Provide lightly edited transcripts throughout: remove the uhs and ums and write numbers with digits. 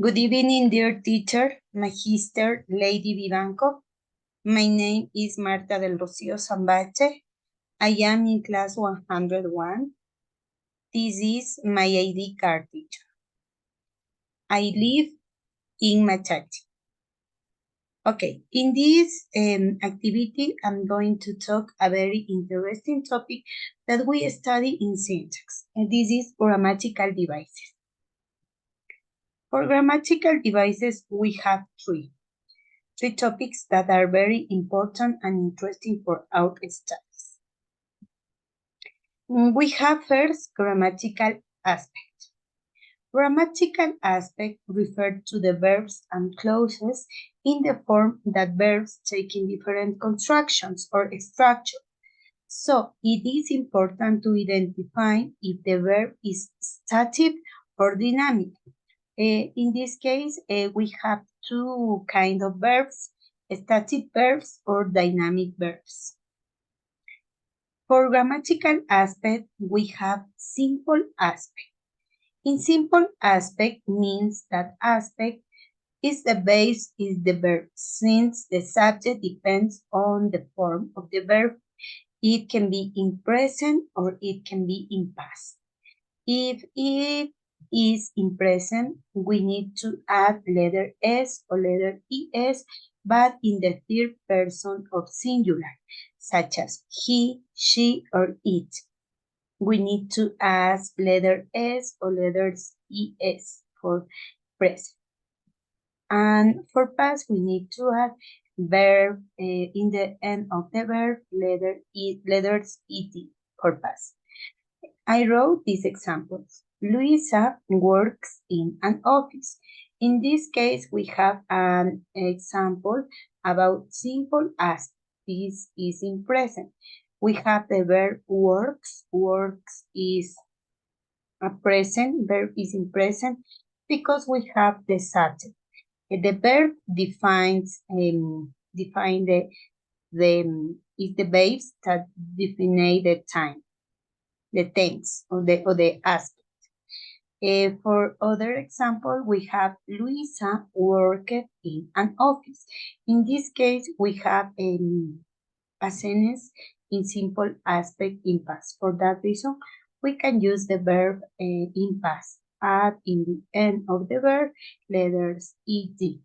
Good evening, dear teacher, Magister Lady Vivanco. My name is Marta del Rocio Zambache. I am in class 101. This is my ID card, teacher. I live in Machati. Okay, in this activity, I'm going to talk a very interesting topic that we study in syntax, and this is grammatical devices. For grammatical devices, we have three topics that are very important and interesting for our studies. We have first grammatical aspect. Grammatical aspect refers to the verbs and clauses in the form that verbs take in different constructions or structure. So it is important to identify if the verb is static or dynamic. In this case, we have two kinds of verbs, static verbs or dynamic verbs. For grammatical aspect, we have simple aspect. In simple aspect means that aspect is the base is the verb. Since the subject depends on the form of the verb, it can be in present or it can be in past. If it is in present, we need to add letter S or letter ES, but in the third person of singular, such as he, she, or it. We need to add letter S or letters ES for present. And for past, we need to add verb in the end of the verb, letters ET for past. I wrote these examples. Luisa works in an office. In this case, we have an example about simple aspect. This is in present. We have the verb works. Works is a present. Verb is in present because we have the subject. The verb defines is the base that define the time, the tense or the aspect. For other example, we have Luisa worked in an office. In this case, we have a sentence in simple aspect in past. For that reason, we can use the verb in past. Add in the end of the verb letters ed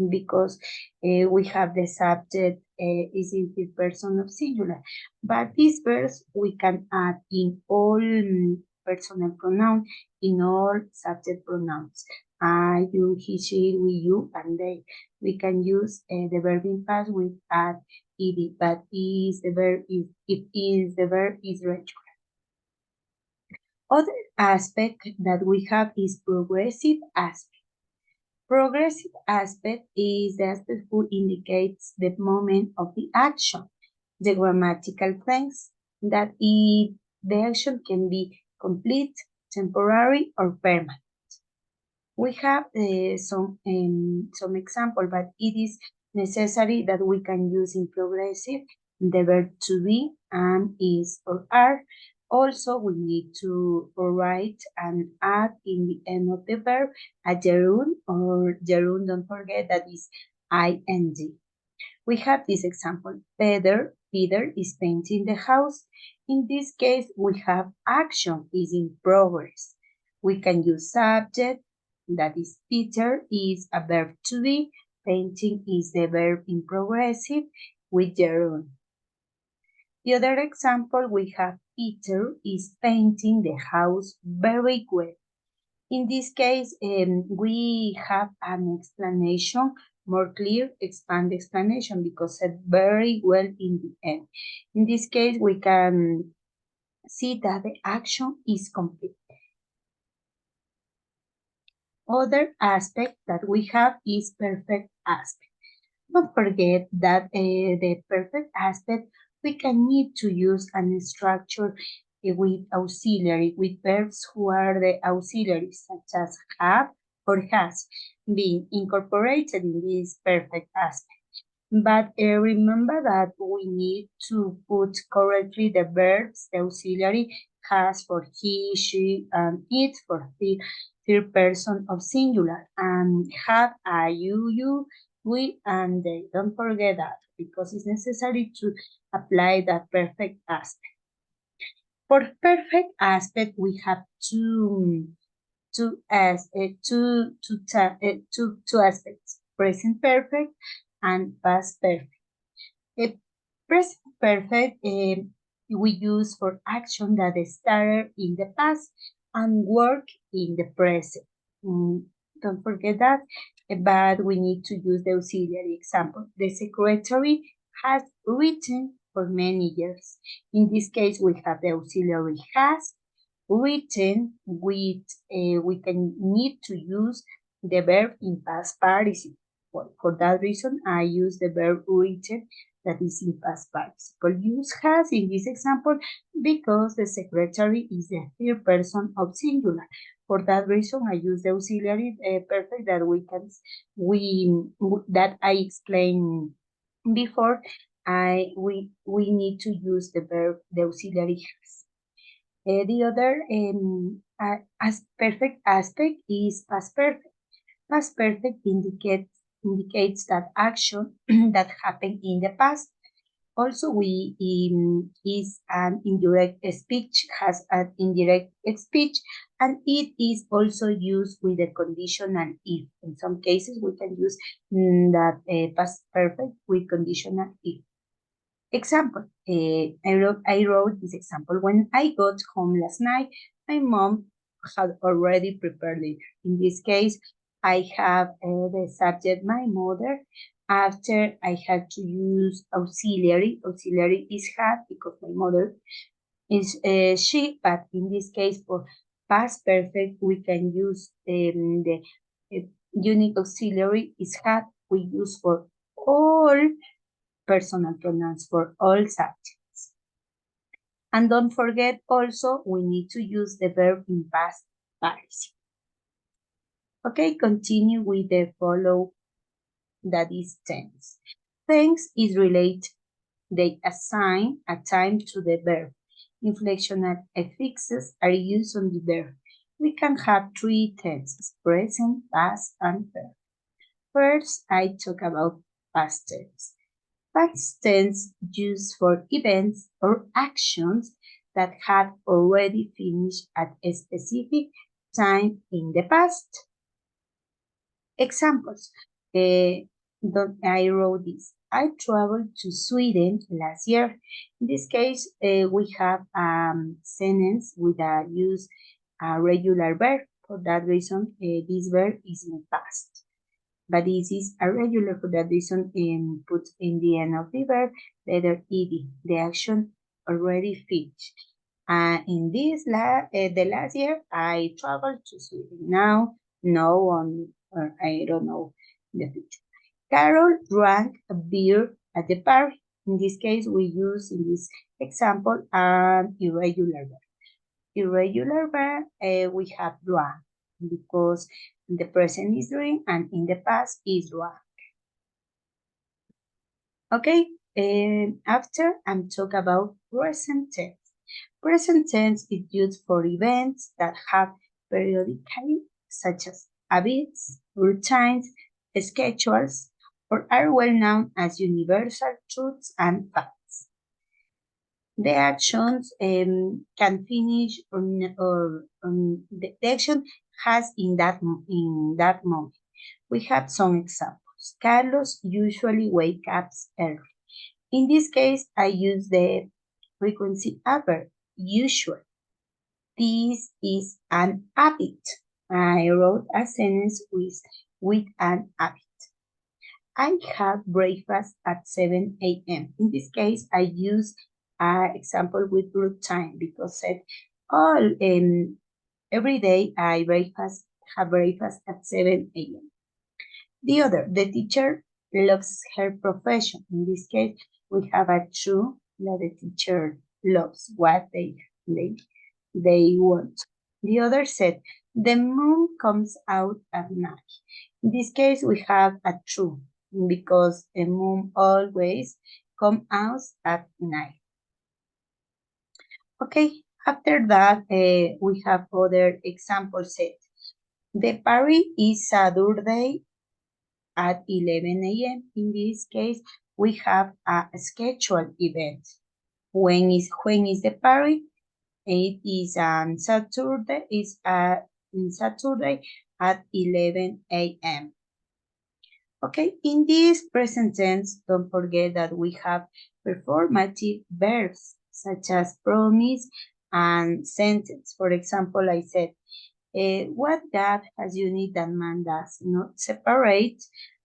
because we have the subject is in the person of singular. But these verbs we can add in all personal pronoun, in all subject pronouns. I, you, he, she, we, you, and they. We can use the verb in past with add ed, but is the verb is regular. Other aspect that we have is progressive aspect. Progressive aspect is the aspect who indicates the moment of the action. The grammatical claims that the action can be complete, temporary, or permanent. We have some example, but it is necessary that we can use in progressive the verb to be and is or are. Also, we need to write and add in the end of the verb a gerund or gerund, don't forget that is ing. We have this example. Peter is painting the house. In this case, we have action is in progress. We can use subject, that is Peter is a verb to be. Painting is the verb in progressive with gerund. The other example, we have Peter is painting the house very well. In this case, we have an explanation, more clear, expand explanation because it's very well in the end. In this case, we can see that the action is complete. Other aspect that we have is perfect aspect. Don't forget that the perfect aspect, we can need to use a structure with auxiliary, with verbs who are the auxiliaries, such as have or has, being incorporated in this perfect aspect. But remember that we need to put correctly the verbs, the auxiliary has for he, she, and it for the third person of singular, and have a you, we, and they. Don't forget that because it's necessary to apply that perfect aspect. For perfect aspect, we have two aspects: present perfect and past perfect. Present perfect we use for action that started in the past and work in the present. Don't forget that, but we need to use the auxiliary example. The secretary has written for many years. In this case, we have the auxiliary has written with, we can need to use the verb in past participle. For that reason, I use the verb written that is in past participle. Use has in this example because the secretary is the third person of singular. For that reason, I use the auxiliary perfect that that I explained before. We need to use the verb, the auxiliary has. The other as perfect aspect is past perfect. Past perfect indicates that action that happened in the past. Also, we is an indirect speech, has an indirect speech, and it is also used with the conditional if. In some cases, we can use that past perfect with conditional if. Example, I wrote this example. When I got home last night, my mom had already prepared it. In this case, I have the subject, my mother. After I had to use auxiliary. Auxiliary is had because my mother is she, but in this case, for past perfect, we can use the unique auxiliary is had. We use for all personal pronouns for all subjects. And don't forget also, we need to use the verb in past participle. Okay, continue with the follow, that is tense. Tense is related. They assign a time to the verb. Inflectional affixes are used on the verb. We can have three tenses: present, past, and perfect. First, I talk about past tense. Past tense used for events or actions that have already finished at a specific time in the past. Examples. I wrote this. I traveled to Sweden last year. In this case, we have a sentence with a use a regular verb. For that reason, this verb is in past. But this is irregular. For that reason, put in the end of the verb letter ed. The action already finished. In this the last year, I traveled to Sweden. Now, no one, or I don't know the future. Carol drank a beer at the party. In this case, we use in this example an irregular verb. Irregular verb, we have drank because the present is doing and in the past is drank. Okay, after I'm talking about present tense. Present tense is used for events that have periodicity, such as habits, routines, schedules, or are well known as universal truths and facts. The actions can finish or the action has in that moment. We have some examples. Carlos usually wakes up early. In this case, I use the frequency adverb, usual. This is an habit. I wrote a sentence with an habit. I have breakfast at 7 a.m. In this case, I use an example with routine because all every day I have breakfast at 7 a.m. The teacher loves her profession. In this case, we have a true that the teacher loves what they want. The other said, the moon comes out at night. In this case, we have a true because the moon always comes out at night. Okay, After that, we have other example set. The party is Saturday at 11 a.m. In this case, we have a scheduled event. When is the party? It is on Saturday. Saturday at 11 a.m. Okay, in this present tense, don't forget that we have performative verbs such as promise and sentence. For example, I said, what God has unit that man does not separate,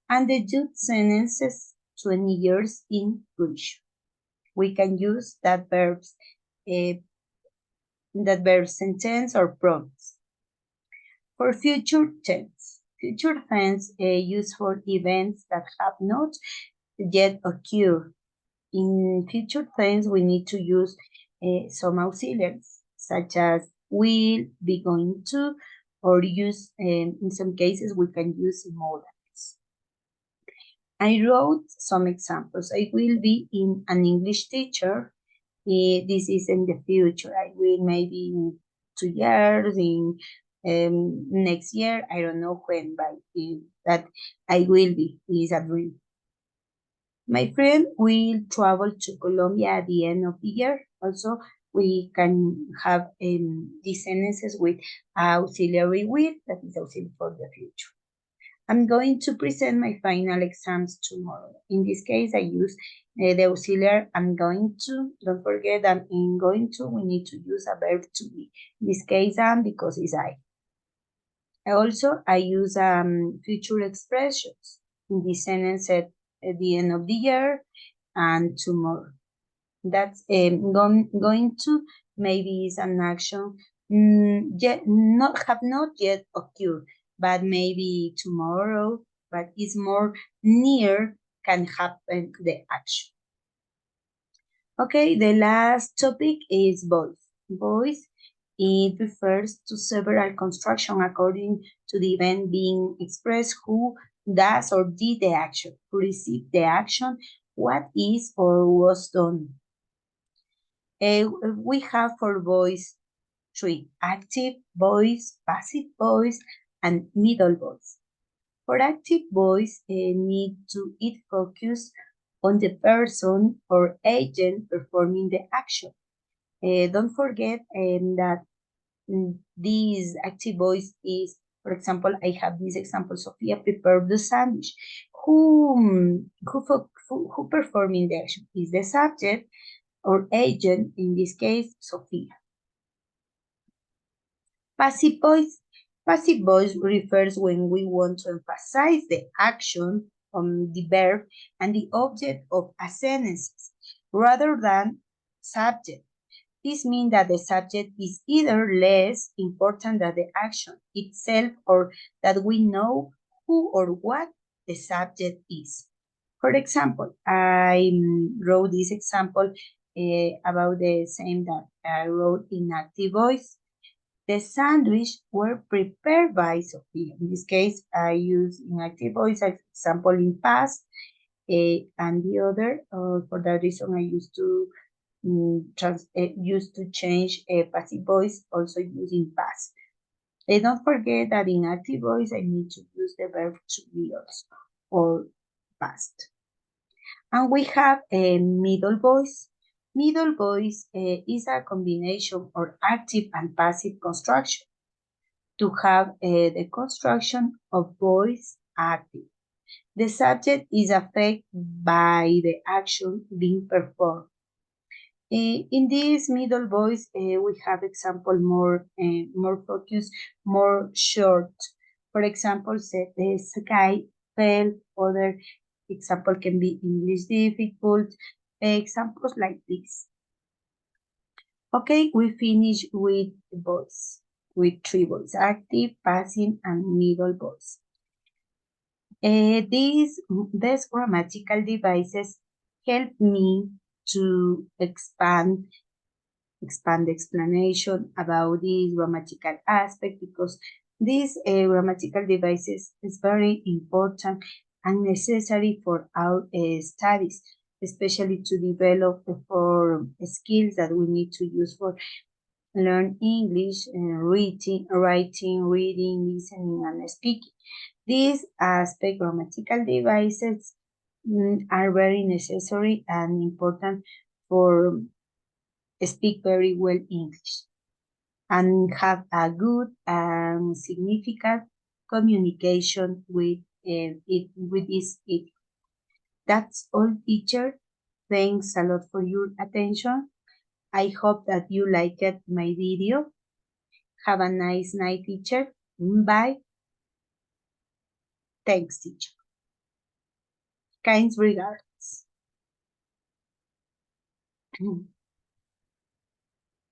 and the youth sentences 20 years in British. We can use that verb sentence or promise. For future tense used for events that have not yet occurred. In future tense, we need to use some auxiliaries, such as will, be going to, or use, in some cases, we can use modals. I wrote some examples. I will be an English teacher. This is in the future. I will maybe in 2 years, in next year, I don't know when, but that I will be is a dream. My friend will travel to Colombia at the end of the year. Also, we can have these sentences with auxiliary with, that is auxiliary for the future. I'm going to present my final exams tomorrow. In this case, I use the auxiliary I'm going to. Don't forget that in going to, we need to use a verb to be. In this case, because it's I. I use future expressions. In this sentence at the end of the year and tomorrow. That's going to maybe is an action have not yet occurred, but maybe tomorrow, but it's more near can happen the action. Okay, the last topic is voice. Voice, it refers to several construction according to the event being expressed, who does or did the action, who received the action, what is or was done. We have for voice 3, active voice, passive voice, and middle voice. For active voice, it focus on the person or agent performing the action. Don't forget that this active voice is, for example, I have this example, Sophia prepared the sandwich. Who performing the action? Is the subject or agent, in this case, Sophia. Passive voice. Passive voice refers when we want to emphasize the action on the verb and the object of a sentence rather than subject. This means that the subject is either less important than the action itself or that we know who or what the subject is. For example, I wrote this example about the same that I wrote in active voice. The sandwich were prepared by Sophia. In this case, I use in active voice as example in past, and the other, for that reason, I used to change passive voice, also using past. Don't forget that in active voice, I need to use the verb to be also, or past. And we have a middle voice. Middle voice is a combination or active and passive construction to have the construction of voice active. The subject is affected by the action being performed. In this middle voice, we have example more focused, more short. For example, said the sky fell. Other example can be English difficult. Examples like this. Okay, we finish with voice, with 3 voices, active, passive, and middle voice. These grammatical devices help me to expand the explanation about this grammatical aspect, because these grammatical devices is very important and necessary for our studies, especially to develop the 4 skills that we need to use for learn English, writing, reading, listening, and speaking. These aspect grammatical devices are very necessary and important for speak very well English and have a good and significant communication with it. That's all, teacher. Thanks a lot for your attention. I hope that you liked my video. Have a nice night, teacher. Bye. Thanks, teacher. Kind regards.